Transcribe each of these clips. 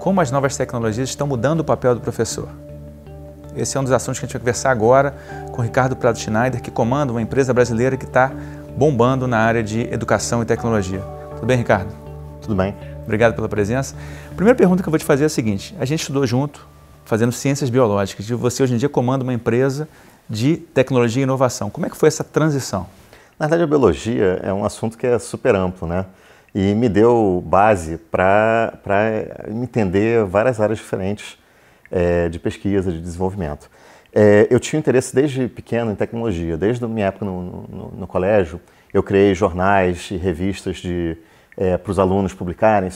como as novas tecnologias estão mudando o papel do professor. Esse é um dos assuntos que a gente vai conversar agora com o Ricardo Prado Schneider, que comanda uma empresa brasileira que está bombando na área de educação e tecnologia. Tudo bem, Ricardo? Tudo bem. Obrigado pela presença. A primeira pergunta que eu vou te fazer é a seguinte: a gente estudou junto, fazendo ciências biológicas, e você hoje em dia comanda uma empresa de tecnologia e inovação. Como é que foi essa transição? Na verdade, a biologia é um assunto que é super amplo, né? E me deu base para entender várias áreas diferentes de pesquisa, de desenvolvimento. Eu tinha interesse desde pequeno em tecnologia. Desde a minha época no colégio, eu criei jornais e revistas para os alunos publicarem,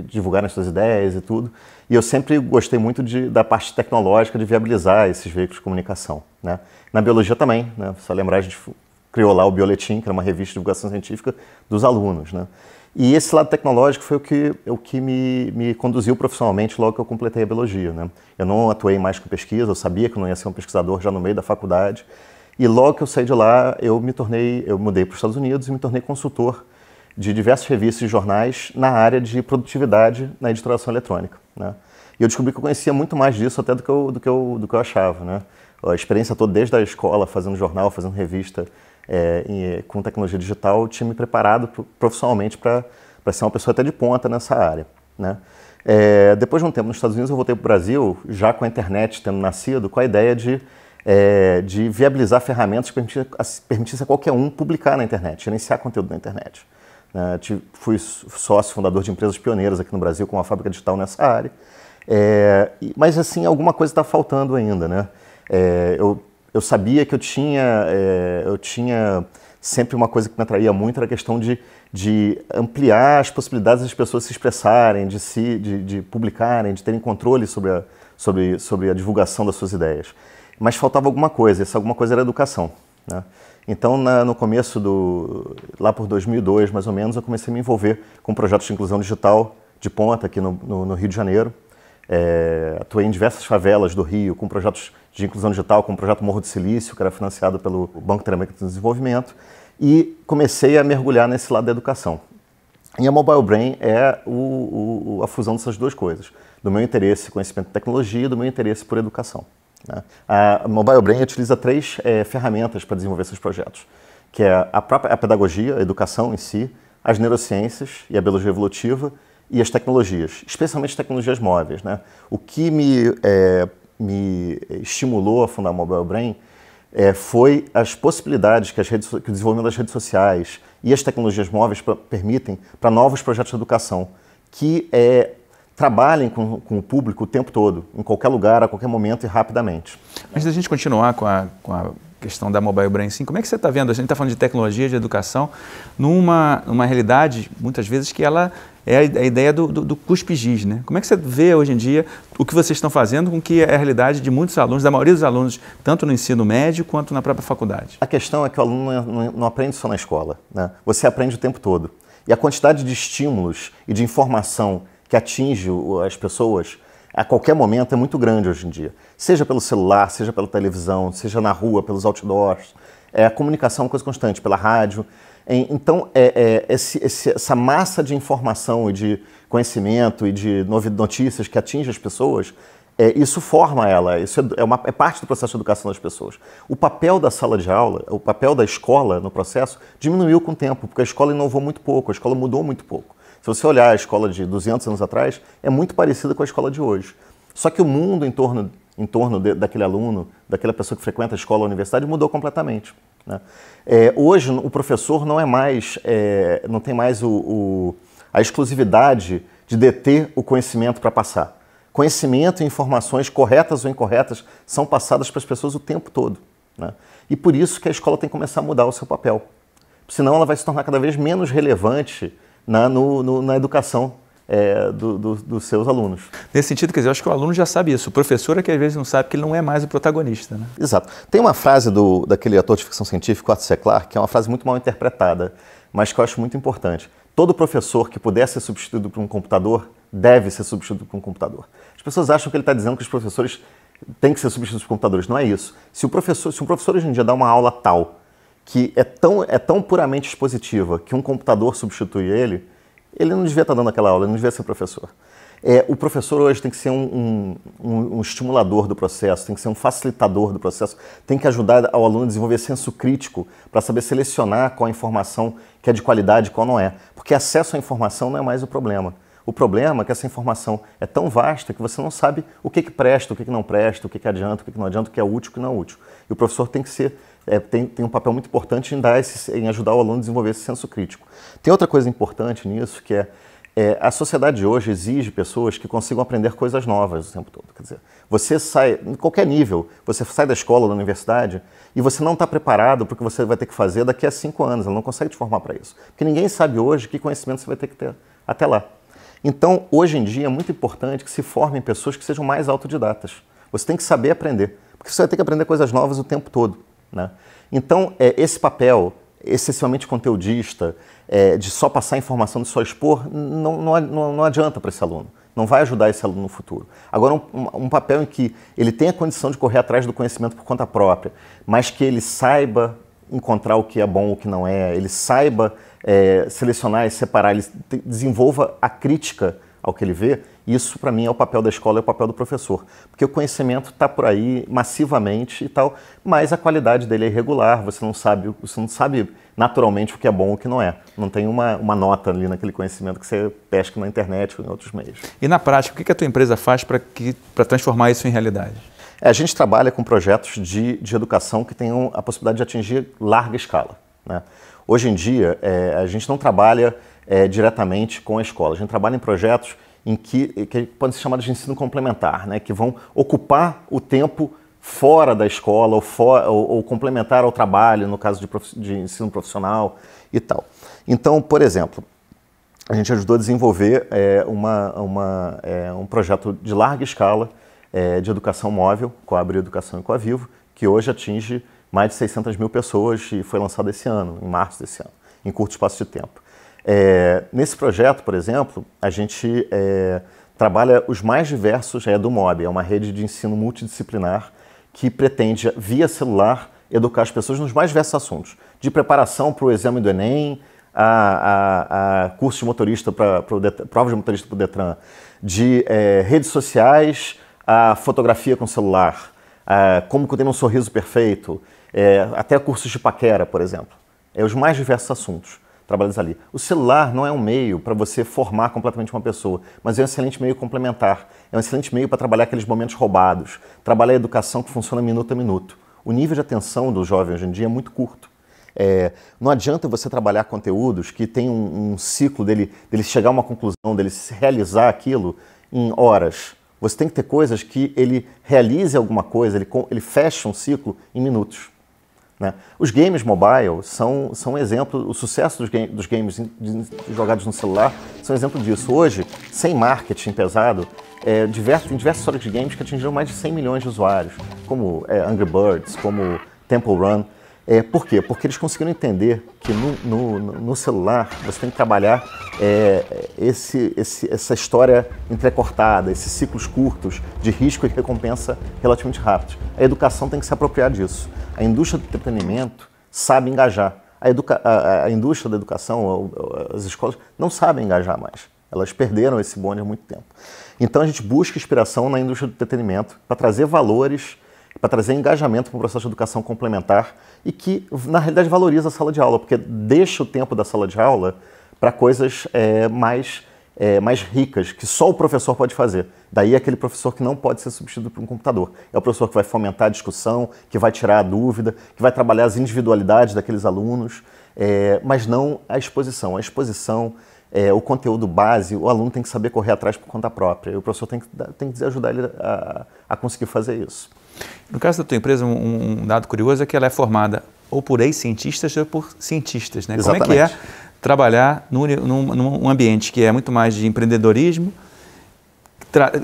divulgarem suas ideias e tudo. E eu sempre gostei muito da parte tecnológica, de viabilizar esses veículos de comunicação, né? Na biologia também, né? Só lembrar, a gente criou lá o Bioletim, que era uma revista de divulgação científica dos alunos, né? E esse lado tecnológico foi o que me conduziu profissionalmente logo que eu completei a biologia, né? Eu não atuei mais com pesquisa, eu sabia que eu não ia ser um pesquisador já no meio da faculdade. E logo que eu saí de lá, eu mudei para os Estados Unidos e me tornei consultor de diversas revistas e jornais na área de produtividade na editoração eletrônica, né? E eu descobri que eu conhecia muito mais disso até do que eu achava, né? A experiência toda, desde a escola, fazendo jornal, fazendo revista, com tecnologia digital, tinha me preparado profissionalmente para ser uma pessoa até de ponta nessa área, né? Depois de um tempo nos Estados Unidos, eu voltei para o Brasil, já com a internet tendo nascido, com a ideia de viabilizar ferramentas que permitissem a qualquer um publicar na internet, gerenciar conteúdo na internet. Fui sócio fundador de empresas pioneiras aqui no Brasil, com uma fábrica digital nessa área. Mas, assim, alguma coisa está faltando ainda, né? Eu sabia que eu tinha sempre uma coisa que me atraía muito, era a questão de ampliar as possibilidades das pessoas se expressarem, de publicarem, de terem controle sobre a divulgação das suas ideias. Mas faltava alguma coisa, essa alguma coisa era a educação, né? Então, no começo lá por 2002, mais ou menos, eu comecei a me envolver com projetos de inclusão digital de ponta aqui no Rio de Janeiro. Atuei em diversas favelas do Rio com projetos de inclusão digital, como o projeto Morro do Silício, que era financiado pelo Banco Interamericano de Desenvolvimento, e comecei a mergulhar nesse lado da educação. E a Mobile Brain é a fusão dessas duas coisas, do meu interesse em conhecimento de tecnologia e do meu interesse por educação, né? A Mobile Brain utiliza três ferramentas para desenvolver esses projetos, que é a pedagogia, a educação em si, as neurociências e a biologia evolutiva e as tecnologias, especialmente tecnologias móveis, né? O que me estimulou a fundar a Mobile Brain foi as possibilidades que o desenvolvimento das redes sociais e as tecnologias móveis permitem para novos projetos de educação que trabalhem com o público o tempo todo, em qualquer lugar, a qualquer momento e rapidamente. Antes da gente continuar com a questão da Mobile Brain, sim, como é que você está vendo? A gente está falando de tecnologia, de educação, numa realidade, muitas vezes, que ela é a ideia do cuspe-giz, né? Como é que você vê hoje em dia o que vocês estão fazendo com que é a realidade de muitos alunos, da maioria dos alunos, tanto no ensino médio quanto na própria faculdade? A questão é que o aluno não aprende só na escola, né? Você aprende o tempo todo. E a quantidade de estímulos e de informação que atinge as pessoas a qualquer momento é muito grande hoje em dia. Seja pelo celular, seja pela televisão, seja na rua, pelos outdoors. A comunicação é uma coisa constante, pela rádio. Então, essa massa de informação e de conhecimento e de notícias que atinge as pessoas, isso forma ela, isso é parte do processo de educação das pessoas. O papel da sala de aula, o papel da escola no processo diminuiu com o tempo, porque a escola inovou muito pouco, a escola mudou muito pouco. Se você olhar a escola de 200 anos atrás, é muito parecida com a escola de hoje. Só que o mundo em torno daquele aluno, daquela pessoa que frequenta a escola ou a universidade, mudou completamente, né? Hoje, o professor não tem mais a exclusividade de deter o conhecimento para passar. Conhecimento e informações corretas ou incorretas são passadas para as pessoas o tempo todo, né? E por isso que a escola tem que começar a mudar o seu papel. Senão ela vai se tornar cada vez menos relevante na educação dos seus alunos. Nesse sentido, quer dizer, eu acho que o aluno já sabe isso. O professor é que às vezes não sabe que ele não é mais o protagonista, né? Exato. Tem uma frase daquele ator de ficção científica, Arthur C. Clarke, que é uma frase muito mal interpretada, mas que eu acho muito importante. Todo professor que puder ser substituído por um computador deve ser substituído por um computador. As pessoas acham que ele está dizendo que os professores têm que ser substituídos por computadores. Não é isso. Se um professor hoje em dia dá uma aula tal que é tão puramente expositiva que um computador substitui ele não devia estar dando aquela aula, ele não devia ser professor. O professor hoje tem que ser um estimulador do processo, tem que ser um facilitador do processo, tem que ajudar ao aluno a desenvolver senso crítico para saber selecionar qual a informação que é de qualidade e qual não é. Porque acesso à informação não é mais o problema. O problema é que essa informação é tão vasta que você não sabe o que presta, o que não presta, o que adianta, o que não adianta, o que é útil e o que não é útil. E o professor tem que ser, tem um papel muito importante em ajudar o aluno a desenvolver esse senso crítico. Tem outra coisa importante nisso, que a sociedade de hoje exige pessoas que consigam aprender coisas novas o tempo todo. Quer dizer, você sai, em qualquer nível, você sai da escola, da universidade, e você não está preparado para o que você vai ter que fazer daqui a 5 anos. Ela não consegue te formar para isso. Porque ninguém sabe hoje que conhecimento você vai ter que ter até lá. Então, hoje em dia, é muito importante que se formem pessoas que sejam mais autodidatas. Você tem que saber aprender, porque você vai ter que aprender coisas novas o tempo todo, né? Então, esse papel excessivamente conteudista, de só passar informação, de só expor, não adianta para esse aluno. Não vai ajudar esse aluno no futuro. Agora, um papel em que ele tenha condição de correr atrás do conhecimento por conta própria, mas que ele saiba encontrar o que é bom, o que não é, ele saiba selecionar e separar, ele desenvolva a crítica ao que ele vê. Isso, para mim, é o papel da escola, é o papel do professor. Porque o conhecimento está por aí massivamente e tal, mas a qualidade dele é irregular, você não sabe naturalmente o que é bom e o que não é. Não tem uma nota ali naquele conhecimento que você pesca na internet ou em outros meios. E na prática, o que a tua empresa faz para transformar isso em realidade? A gente trabalha com projetos de educação que tenham a possibilidade de atingir larga escala, né? Hoje em dia, a gente não trabalha diretamente com a escola, a gente trabalha em projetos que podem ser chamados de ensino complementar, né? Que vão ocupar o tempo fora da escola ou complementar ao trabalho, no caso de ensino profissional e tal. Então, por exemplo, a gente ajudou a desenvolver um projeto de larga escala de educação móvel, com a Abril Educação e com a Vivo, que hoje atinge mais de 600 mil pessoas e foi lançado esse ano, em março desse ano, em curto espaço de tempo. Nesse projeto, por exemplo, a gente trabalha os mais diversos do MOB, é uma rede de ensino multidisciplinar que pretende, via celular, educar as pessoas nos mais diversos assuntos, de preparação para o exame do Enem, a curso de motorista prova de motorista para o Detran, de redes sociais, a fotografia com celular, como ter um sorriso perfeito, até cursos de paquera, por exemplo. Os mais diversos assuntos trabalhados ali. O celular não é um meio para você formar completamente uma pessoa, mas é um excelente meio complementar. É um excelente meio para trabalhar aqueles momentos roubados, trabalhar a educação que funciona minuto a minuto. O nível de atenção do jovem hoje em dia é muito curto. Não adianta você trabalhar conteúdos que tem um ciclo dele chegar a uma conclusão, dele se realizar aquilo em horas. Você tem que ter coisas que ele realize alguma coisa, ele fecha um ciclo em minutos, né? Os games mobile são um exemplo, o sucesso dos games jogados no celular são um exemplo disso. Hoje, sem marketing pesado, tem diversas histórias de games que atingiram mais de 100 milhões de usuários, como Angry Birds, como Temple Run. Por quê? Porque eles conseguiram entender que no celular você tem que trabalhar essa história entrecortada, esses ciclos curtos de risco e recompensa relativamente rápidos. A educação tem que se apropriar disso. A indústria do entretenimento sabe engajar. A indústria da educação, as escolas, não sabem engajar mais. Elas perderam esse bonde há muito tempo. Então a gente busca inspiração na indústria do entretenimento para trazer valores, para trazer engajamento para o processo de educação complementar e que, na realidade, valoriza a sala de aula, porque deixa o tempo da sala de aula para coisas mais ricas, que só o professor pode fazer. Daí é aquele professor que não pode ser substituído por um computador. É o professor que vai fomentar a discussão, que vai tirar a dúvida, que vai trabalhar as individualidades daqueles alunos, mas não a exposição. A exposição, o conteúdo base, o aluno tem que saber correr atrás por conta própria. E o professor tem que ajudar ele a conseguir fazer isso. No caso da tua empresa, um dado curioso é que ela é formada ou por ex-cientistas ou por cientistas, né? Exatamente. Como é que é trabalhar num ambiente que é muito mais de empreendedorismo,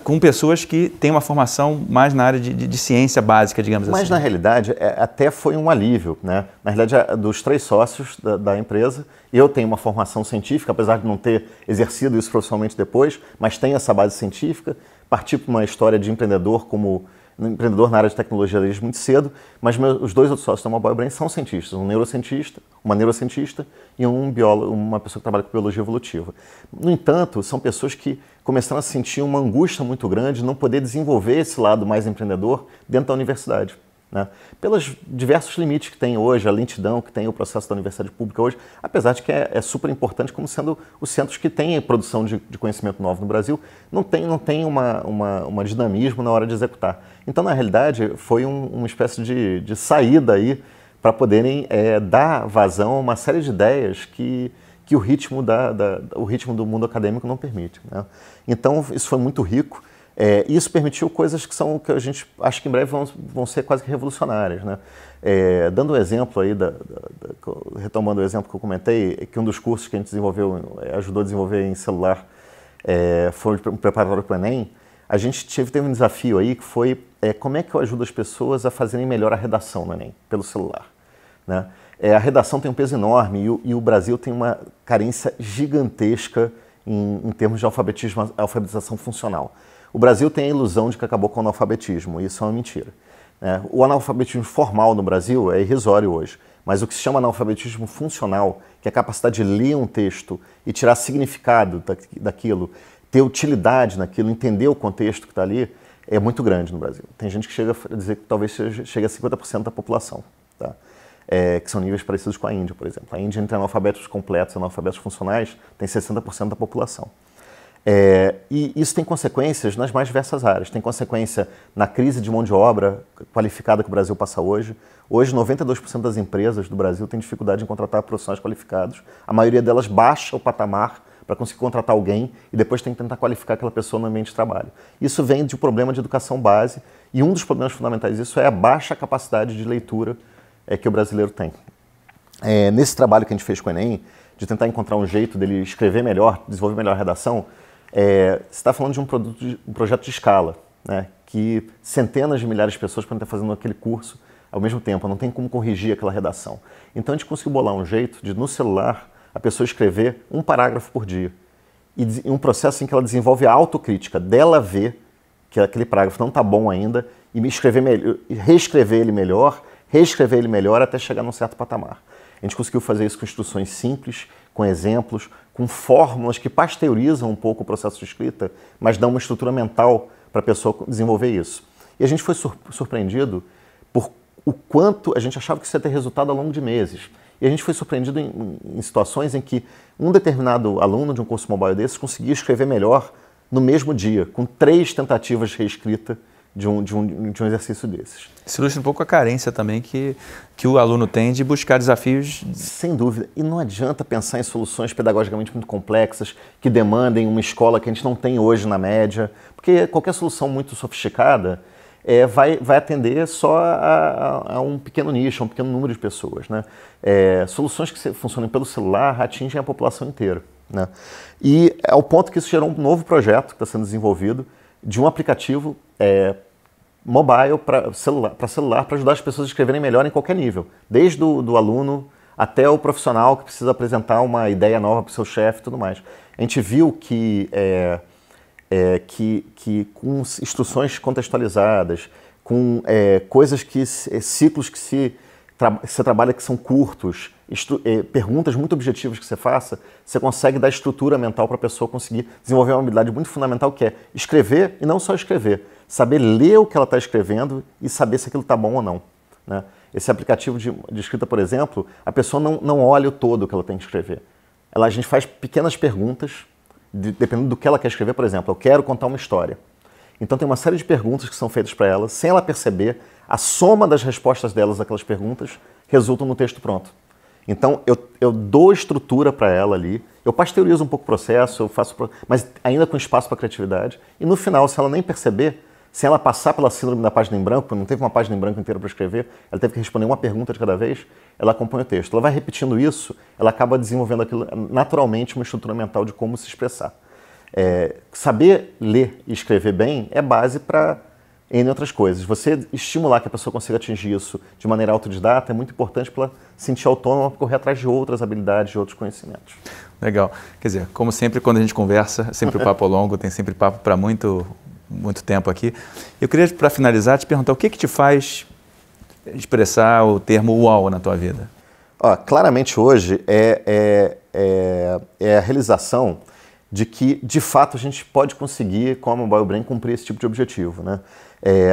com pessoas que têm uma formação mais na área de ciência básica, digamos assim? Mas, na realidade, até foi um alívio, né? Na realidade, dos 3 sócios da empresa, eu tenho uma formação científica, apesar de não ter exercido isso profissionalmente depois, mas tenho essa base científica, parti para uma história de empreendedor como empreendedor na área de tecnologia desde muito cedo, mas os dois outros sócios da Mobile Brain são cientistas, uma neurocientista e um biólogo, uma pessoa que trabalha com biologia evolutiva. No entanto, são pessoas que começaram a sentir uma angústia muito grande de não poder desenvolver esse lado mais empreendedor dentro da universidade, né? Pelos diversos limites que tem hoje, a lentidão que tem o processo da universidade pública hoje, apesar de que é super importante como sendo os centros que têm produção de conhecimento novo no Brasil, não tem uma dinamismo na hora de executar. Então, na realidade, foi uma espécie de saída aí para poderem dar vazão a uma série de ideias que o ritmo do mundo acadêmico não permite, né? Então, isso foi muito rico. Isso permitiu coisas que a gente acha que em breve vão ser quase que revolucionárias, né? Dando um exemplo aí, retomando o exemplo que eu comentei, que um dos cursos que a gente desenvolveu, ajudou a desenvolver em celular, foi um preparatório para o Enem. A gente teve um desafio aí que foi como é que eu ajudo as pessoas a fazerem melhor a redação no Enem, pelo celular, né? A redação tem um peso enorme e o Brasil tem uma carência gigantesca em termos de alfabetização funcional. O Brasil tem a ilusão de que acabou com o analfabetismo, e isso é uma mentira, né? O analfabetismo formal no Brasil é irrisório hoje, mas o que se chama analfabetismo funcional, que é a capacidade de ler um texto e tirar significado daquilo, ter utilidade naquilo, entender o contexto que está ali, é muito grande no Brasil. Tem gente que chega a dizer que talvez chegue a 50% da população, tá? Que são níveis parecidos com a Índia, por exemplo. A Índia, entre analfabetos completos e analfabetos funcionais, tem 60% da população. E isso tem consequências nas mais diversas áreas. Tem consequência na crise de mão de obra qualificada que o Brasil passa hoje. Hoje, 92% das empresas do Brasil têm dificuldade em contratar profissionais qualificados. A maioria delas baixa o patamar para conseguir contratar alguém e depois tem que tentar qualificar aquela pessoa no ambiente de trabalho. Isso vem de um problema de educação base e um dos problemas fundamentais disso é a baixa capacidade de leitura que o brasileiro tem. Nesse trabalho que a gente fez com o Enem, de tentar encontrar um jeito dele escrever melhor, desenvolver melhor a redação, você está falando de um projeto de escala, né, que centenas de milhares de pessoas podem estar fazendo aquele curso ao mesmo tempo, não tem como corrigir aquela redação. Então a gente conseguiu bolar um jeito de, no celular, a pessoa escrever um parágrafo por dia. E um processo em que ela desenvolve a autocrítica, dela ver que aquele parágrafo não está bom ainda e reescrever ele melhor até chegar num certo patamar. A gente conseguiu fazer isso com instruções simples, com exemplos, com fórmulas que pasteurizam um pouco o processo de escrita, mas dão uma estrutura mental para a pessoa desenvolver isso. E a gente foi surpreendido por o quanto a gente achava que isso ia ter resultado ao longo de meses. E a gente foi surpreendido em situações em que um determinado aluno de um curso mobile desses conseguia escrever melhor no mesmo dia, com 3 tentativas de reescrita de um exercício desses. Isso ilustra um pouco a carência também que o aluno tem de buscar desafios. Sem dúvida. E não adianta pensar em soluções pedagogicamente muito complexas que demandem uma escola que a gente não tem hoje na média, porque qualquer solução muito sofisticada vai atender só a um pequeno nicho, a um pequeno número de pessoas, né? Soluções que funcionem pelo celular atingem a população inteira, né? E ao ponto que isso gerou um novo projeto que está sendo desenvolvido de um aplicativo mobile para celular para ajudar as pessoas a escreverem melhor em qualquer nível, desde do aluno até o profissional que precisa apresentar uma ideia nova para o seu chefe e tudo mais. A gente viu que com instruções contextualizadas, com ciclos que você trabalha que são curtos, perguntas muito objetivas que você faça, você consegue dar estrutura mental para a pessoa conseguir desenvolver uma habilidade muito fundamental que é escrever e não só escrever, saber ler o que ela está escrevendo e saber se aquilo está bom ou não, né? Esse aplicativo de escrita, por exemplo, a pessoa não olha o todo que ela tem que escrever. A gente faz pequenas perguntas, dependendo do que ela quer escrever. Por exemplo, eu quero contar uma história. Então tem uma série de perguntas que são feitas para ela, sem ela perceber, a soma das respostas delas àquelas perguntas resulta no texto pronto. Então eu dou estrutura para ela ali, eu pasteurizo um pouco o processo, mas ainda com espaço para criatividade, e no final, se ela nem perceber, sem ela passar pela síndrome da página em branco, não teve uma página em branco inteira para escrever, ela teve que responder uma pergunta de cada vez, ela acompanha o texto. Ela vai repetindo isso, ela acaba desenvolvendo aquilo, naturalmente uma estrutura mental de como se expressar. Saber ler e escrever bem é base para N outras coisas. Você estimular que a pessoa consiga atingir isso de maneira autodidata é muito importante para ela se sentir autônoma, para correr atrás de outras habilidades, de outros conhecimentos. Legal. Quer dizer, como sempre, quando a gente conversa, sempre o papo longo, tem sempre papo para muito muito tempo aqui. Eu queria, para finalizar, te perguntar o que te faz expressar o termo uau na tua vida? Claramente hoje é a realização de que, de fato, a gente pode conseguir, com a Mobile Brain, cumprir esse tipo de objetivo, né?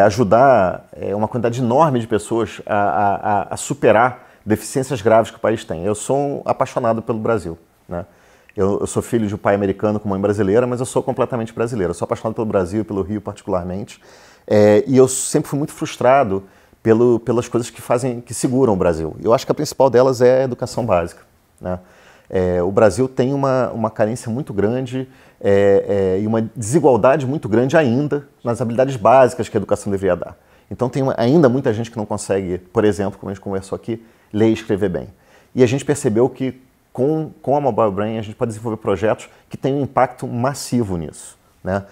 Ajudar uma quantidade enorme de pessoas a superar deficiências graves que o país tem. Eu sou um apaixonado pelo Brasil, né? Eu sou filho de um pai americano com mãe brasileira, mas eu sou completamente brasileiro. Eu sou apaixonado pelo Brasil e pelo Rio particularmente. E eu sempre fui muito frustrado pelas coisas que seguram o Brasil. Eu acho que a principal delas é a educação básica, né? O Brasil tem uma carência muito grande e uma desigualdade muito grande ainda nas habilidades básicas que a educação deveria dar. Então tem ainda muita gente que não consegue, por exemplo, como a gente conversou aqui, ler e escrever bem. E a gente percebeu que com a Mobile Brain a gente pode desenvolver projetos que têm um impacto massivo nisso, né?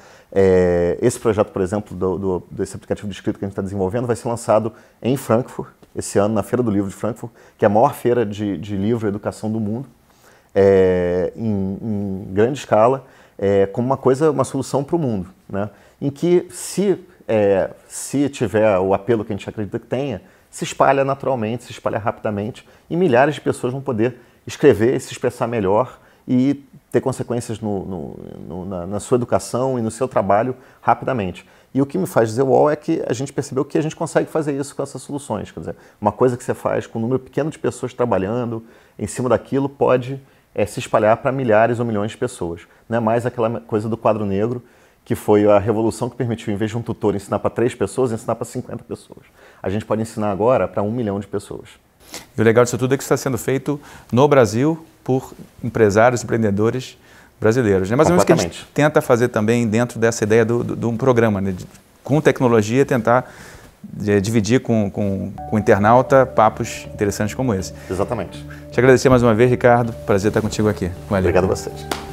Esse projeto, por exemplo, desse aplicativo de escrita que a gente está desenvolvendo vai ser lançado em Frankfurt, esse ano, na Feira do Livro de Frankfurt, que é a maior feira de livro e educação do mundo, em grande escala, como uma solução para o mundo, né? Em que, se tiver o apelo que a gente acredita que tenha, se espalha naturalmente, se espalha rapidamente, e milhares de pessoas vão poder escrever, se expressar melhor e ter consequências na sua educação e no seu trabalho rapidamente. E o que me faz dizer uau é que a gente percebeu que a gente consegue fazer isso com essas soluções. Quer dizer, uma coisa que você faz com um número pequeno de pessoas trabalhando em cima daquilo pode se espalhar para milhares ou milhões de pessoas. Não é mais aquela coisa do quadro negro, que foi a revolução que permitiu, em vez de um tutor ensinar para 3 pessoas, ensinar para 50 pessoas. A gente pode ensinar agora para 1 milhão de pessoas. E o legal disso tudo é que está sendo feito no Brasil por empresários, empreendedores brasileiros, né? Mais ou menos que a gente tenta fazer também dentro dessa ideia de um programa, né? Com tecnologia, tentar dividir com o internauta papos interessantes como esse. Exatamente. Te agradecer mais uma vez, Ricardo. Prazer estar contigo aqui. Obrigado a vocês.